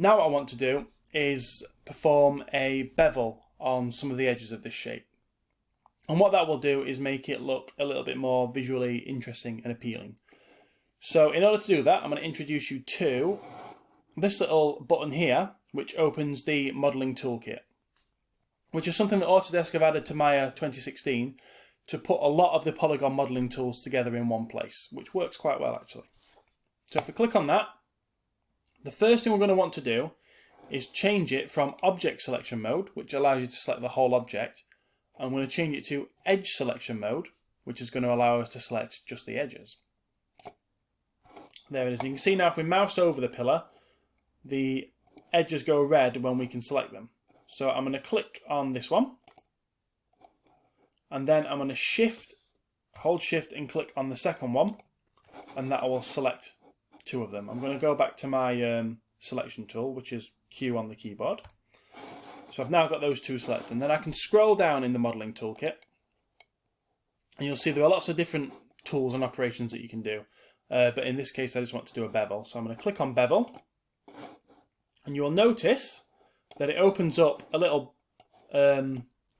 Now what I want to do is perform a bevel on some of the edges of this shape. And what that will do is make it look a little bit more visually interesting and appealing. So in order to do that, I'm going to introduce you to this little button here, which opens the modelling toolkit, which is something that Autodesk have added to Maya 2016 to put a lot of the polygon modelling tools together in one place, which works quite well actually. So if we click on that, the first thing we're going to want to do is change it from object selection mode, which allows you to select the whole object. I'm going to change it to edge selection mode, which is going to allow us to select just the edges. There it is. You can see now if we mouse over the pillar, the edges go red when we can select them. So I'm going to click on this one, and then I'm going to hold shift and click on the second one, and that will select two of them. I'm going to go back to my selection tool, which is Q on the keyboard. So I've now got those two selected, and then I can scroll down in the modelling toolkit, and you'll see there are lots of different tools and operations that you can do. But in this case, I just want to do a bevel. So I'm going to click on bevel, and you will notice that it opens up a little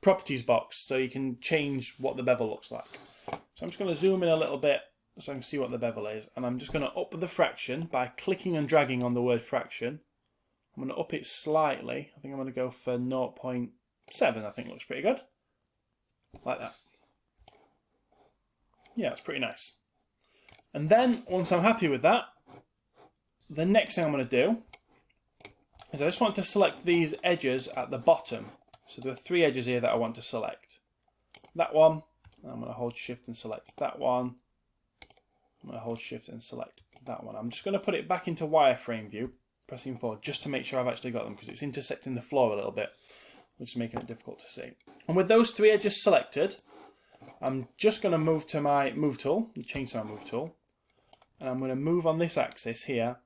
properties box so you can change what the bevel looks like. So I'm just going to zoom in a little bit so I can see what the bevel is, and I'm just going to up the fraction by clicking and dragging on the word fraction. I'm going to up it slightly. I think I'm going to go for 0.7. I think looks pretty good. Like that. Yeah, it's pretty nice. And then, once I'm happy with that, the next thing I'm going to do is I just want to select these edges at the bottom. So there are three edges here that I want to select. That one, I'm going to hold shift and select that one. I'm going to hold shift and select that one. I'm just going to put it back into wireframe view, pressing forward, just to make sure I've actually got them, because it's intersecting the floor a little bit, which is making it difficult to see. And with those three edges selected, I'm just going to move to my move tool, change to my move tool, and I'm going to move on this axis here,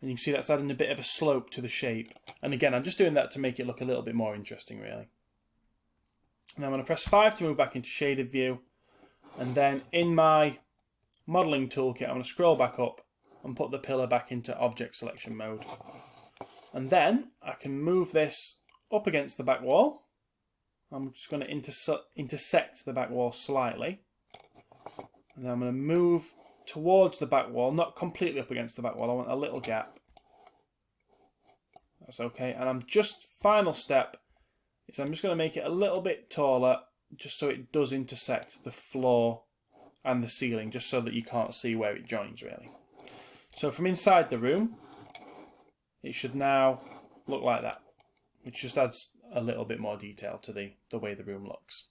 and you can see that's adding a bit of a slope to the shape. And again, I'm just doing that to make it look a little bit more interesting, really. And I'm going to press 5 to move back into shaded view, and then in my modelling toolkit, I'm going to scroll back up and put the pillar back into object selection mode. And then I can move this up against the back wall. I'm just going to intersect the back wall slightly. And then I'm going to move towards the back wall, not completely up against the back wall. I want a little gap. That's okay. And I'm just, final step, is I'm just going to make it a little bit taller, just so it does intersect the floor and the ceiling, just so that you can't see where it joins, really. So from inside the room, it should now look like that, which just adds a little bit more detail to the way the room looks.